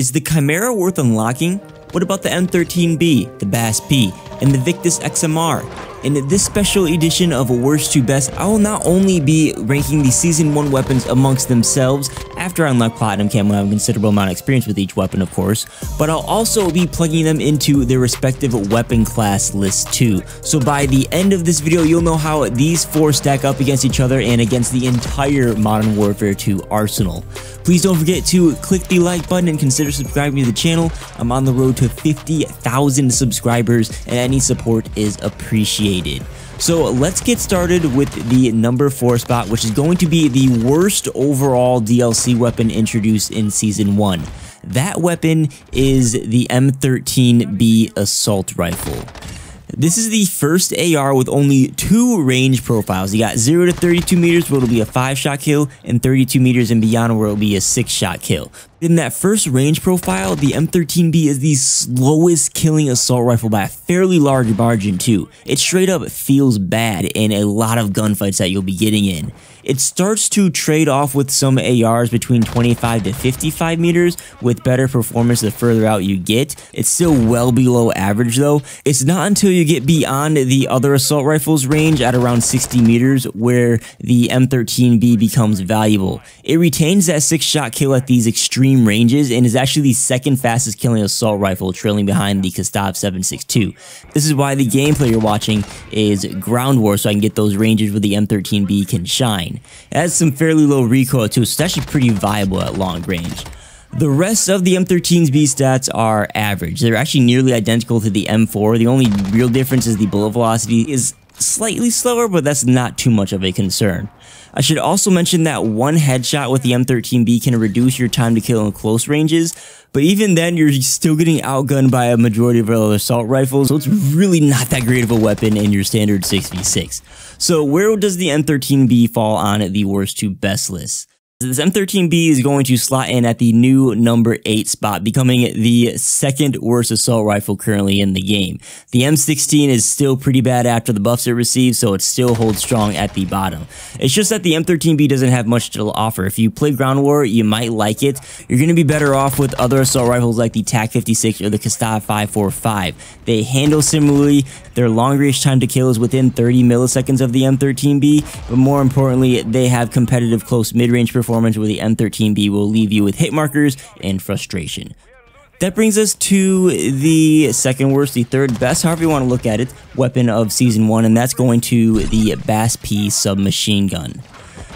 Is the Chimera worth unlocking? What about the M13B, the BAS-P, and the Victus XMR? In this special edition of Worst to Best, I will not only be ranking the Season 1 weapons amongst themselves after I unlock Platinum Cam when I have a considerable amount of experience with each weapon, of course, but I'll also be plugging them into their respective weapon class lists too. So by the end of this video, you'll know how these four stack up against each other and against the entire Modern Warfare 2 arsenal. Please don't forget to click the like button and consider subscribing to the channel. I'm on the road to 50,000 subscribers and any support is appreciated. So let's get started with the number 4 spot, which is going to be the worst overall DLC weapon introduced in Season 1. That weapon is the M13B Assault Rifle. This is the first AR with only 2 range profiles. You got 0 to 32 meters where it'll be a 5-shot kill, and 32 meters and beyond where it'll be a 6-shot kill. In that first range profile, the M13B is the slowest killing assault rifle by a fairly large margin too. It straight up feels bad in a lot of gunfights that you'll be getting in. It starts to trade off with some ARs between 25 to 55 meters with better performance the further out you get. It's still well below average though. It's not until you get beyond the other assault rifles range at around 60 meters where the M13B becomes valuable. It retains that 6-shot kill at these extreme ranges and is actually the second fastest killing assault rifle, trailing behind the Kastov 7.62. This is why the gameplay you're watching is Ground War, so I can get those ranges where the M13B can shine. It has some fairly low recoil too, so it's actually pretty viable at long range. The rest of the M13's stats are average. They're actually nearly identical to the M4. The only real difference is the bullet velocity is slightly slower, but that's not too much of a concern. I should also mention that one headshot with the M13B can reduce your time to kill in close ranges, but even then you're still getting outgunned by a majority of other assault rifles, so it's really not that great of a weapon in your standard 6v6. So where does the M13B fall on the worst to best list? This M13B is going to slot in at the new number 8 spot, becoming the second worst assault rifle currently in the game. The M16 is still pretty bad after the buffs it received, so it still holds strong at the bottom. It's just that the M13B doesn't have much to offer. If you play Ground War, you might like it. You're going to be better off with other assault rifles like the TAC-56 or the Kastov 5.45. They handle similarly. Their long range time to kill is within 30 milliseconds of the M13B, but more importantly, they have competitive close mid-range performance where the M13B will leave you with hit markers and frustration. That brings us to the second worst, the third best, however you want to look at it, weapon of Season 1, and that's going to the BAS-P submachine gun.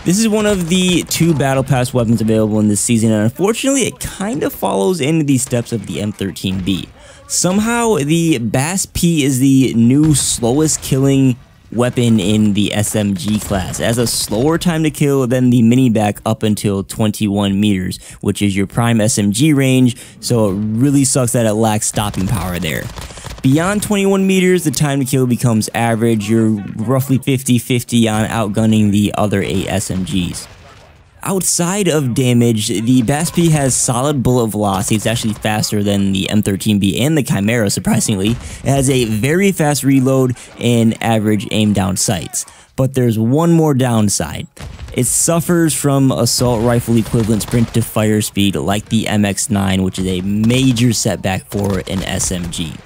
This is one of the 2 Battle Pass weapons available in this season, and unfortunately it kind of follows in the steps of the M13B. Somehow the BAS-P is the new slowest killing weapon in the SMG class. It has a slower time to kill than the mini-back up until 21 meters, which is your prime SMG range, so it really sucks that it lacks stopping power there. Beyond 21 meters, the time to kill becomes average. You're roughly 50-50 on outgunning the other 8 SMGs. Outside of damage, the BAS-P has solid bullet velocity. It's actually faster than the M13B and the Chimera, surprisingly. It has a very fast reload and average aim down sights. But there's one more downside. It suffers from assault rifle equivalent sprint to fire speed like the MX9, which is a major setback for an SMG.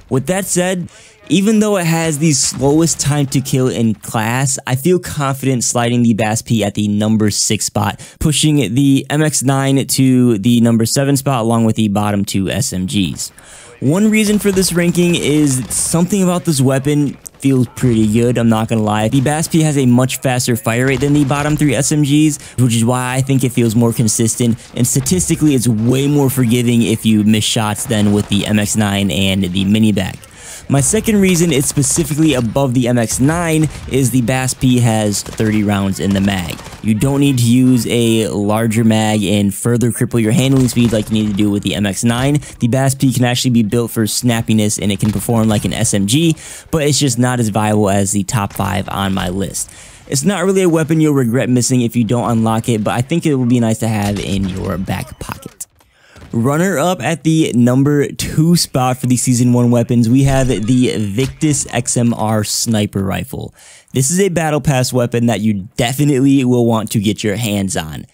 With that said, even though it has the slowest time to kill in class, I feel confident sliding the BAS-P at the number 6 spot, pushing the MX9 to the number 7 spot along with the bottom 2 SMGs. One reason for this ranking is something about this weapon feels pretty good, I'm not gonna lie. The BAS-P has a much faster fire rate than the bottom 3 SMGs, which is why I think it feels more consistent, and statistically it's way more forgiving if you miss shots than with the MX9 and the mini-back. My second reason it's specifically above the MX9 is the BAS-P has 30 rounds in the mag. You don't need to use a larger mag and further cripple your handling speed like you need to do with the MX9. The BAS-P can actually be built for snappiness and it can perform like an SMG, but it's just not as viable as the top 5 on my list. It's not really a weapon you'll regret missing if you don't unlock it, but I think it will be nice to have in your back pocket. Runner-up at the number 2 spot for the Season 1 weapons, we have the Victus XMR Sniper Rifle. This is a Battle Pass weapon that you definitely will want to get your hands on.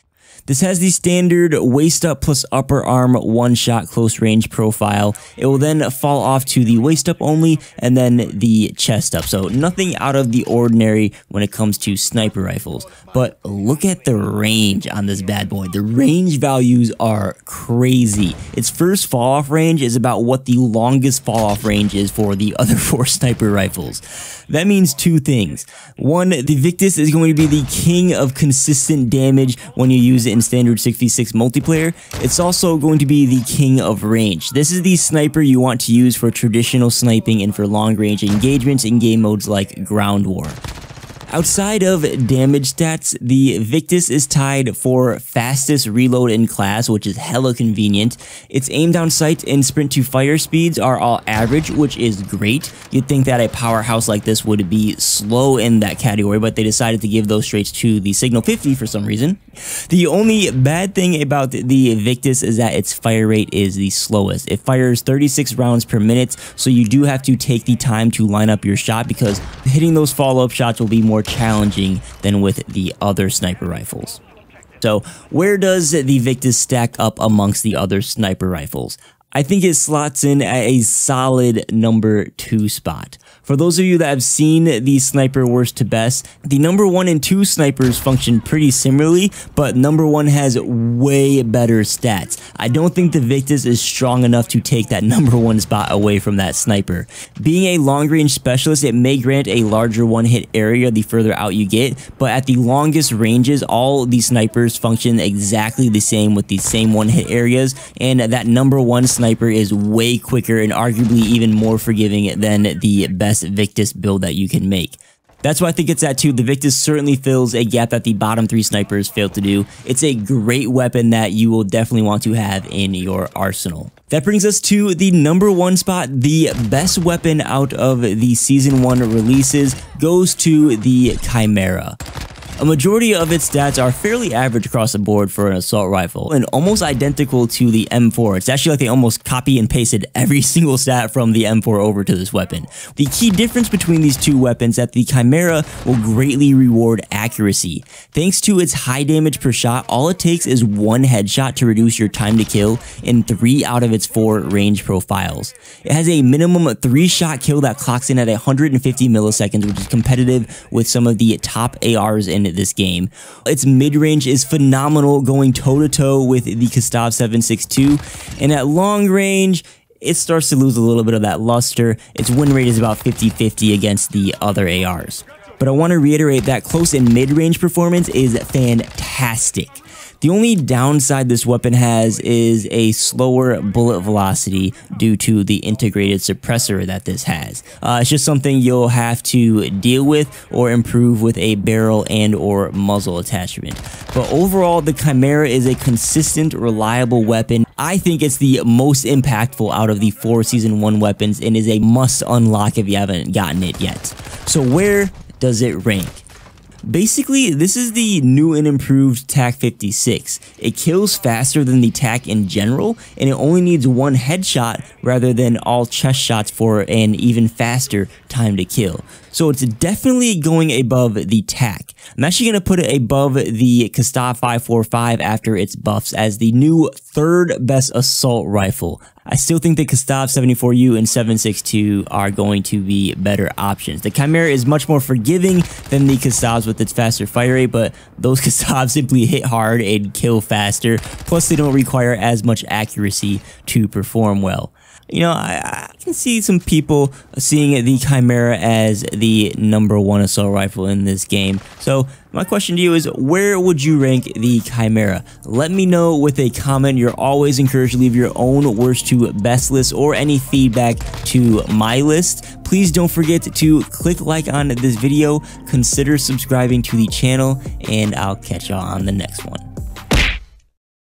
This has the standard waist up plus upper arm one-shot close range profile. It will then fall off to the waist up only and then the chest up. So nothing out of the ordinary when it comes to sniper rifles. But look at the range on this bad boy. The range values are crazy. Its first fall off range is about what the longest fall off range is for the other 4 sniper rifles. That means 2 things. One, the Victus is going to be the king of consistent damage when you use it in standard 6v6 multiplayer. It's also going to be the king of range. This is the sniper you want to use for traditional sniping and for long range engagements in game modes like Ground War. Outside of damage stats, the Victus is tied for fastest reload in class, which is hella convenient. Its aim down sight and sprint to fire speeds are all average, which is great. You'd think that a powerhouse like this would be slow in that category, but they decided to give those traits to the Signal 50 for some reason. The only bad thing about the Victus is that its fire rate is the slowest. It fires 36 rounds per minute, so you do have to take the time to line up your shot because hitting those follow-up shots will be more challenging than with the other sniper rifles. So where does the Victus stack up amongst the other sniper rifles? I think it slots in at a solid number 2 spot. For those of you that have seen the sniper worst to best, the number 1 and 2 snipers function pretty similarly, but number 1 has way better stats. I don't think the Victus is strong enough to take that number 1 spot away from that sniper. Being a long range specialist, it may grant a larger one-hit area the further out you get, but at the longest ranges, all the snipers function exactly the same with the same one-hit areas, and that number 1 sniper is way quicker and arguably even more forgiving than the best Victus build that you can make. That's why I think it's at 2. The Victus certainly fills a gap that the bottom 3 snipers failed to do. It's a great weapon that you will definitely want to have in your arsenal. That brings us to the number 1 spot. The best weapon out of the Season 1 releases goes to the Chimera. A majority of its stats are fairly average across the board for an assault rifle and almost identical to the M4. It's actually like they almost copy and pasted every single stat from the M4 over to this weapon. The key difference between these 2 weapons is that the Chimera will greatly reward accuracy. Thanks to its high damage per shot, all it takes is 1 headshot to reduce your time to kill in 3 out of its 4 range profiles. It has a minimum 3-shot kill that clocks in at 150 milliseconds, which is competitive with some of the top ARs in this game. Its mid-range is phenomenal, going toe-to-toe with the Kastov 7.62, and at long range, it starts to lose a little bit of that luster. Its win rate is about 50-50 against the other ARs. But I want to reiterate that close and mid-range performance is fantastic. The only downside this weapon has is a slower bullet velocity due to the integrated suppressor that this has. It's just something you'll have to deal with or improve with a barrel and or muzzle attachment. But overall, the Chimera is a consistent, reliable weapon. I think it's the most impactful out of the 4 Season 1 weapons and is a must unlock if you haven't gotten it yet. So where does it rank? Basically, this is the new and improved TAC 56. It kills faster than the TAC in general, and it only needs 1 headshot rather than all chest shots for an even faster time to kill. So it's definitely going above the TAC. I'm actually going to put it above the Kastov 545 after its buffs as the new 3rd best assault rifle. I still think the Kastov 74U and 7.62 are going to be better options. The Chimera is much more forgiving than the Kastovs with its faster fire rate, but those Kastovs simply hit hard and kill faster, plus they don't require as much accuracy to perform well. You know, I can see some people seeing the Chimera as the number 1 assault rifle in this game. So my question to you is, where would you rank the Chimera? Let me know with a comment. You're always encouraged to leave your own worst to best list or any feedback to my list. Please don't forget to click like on this video, consider subscribing to the channel, and I'll catch y'all on the next one.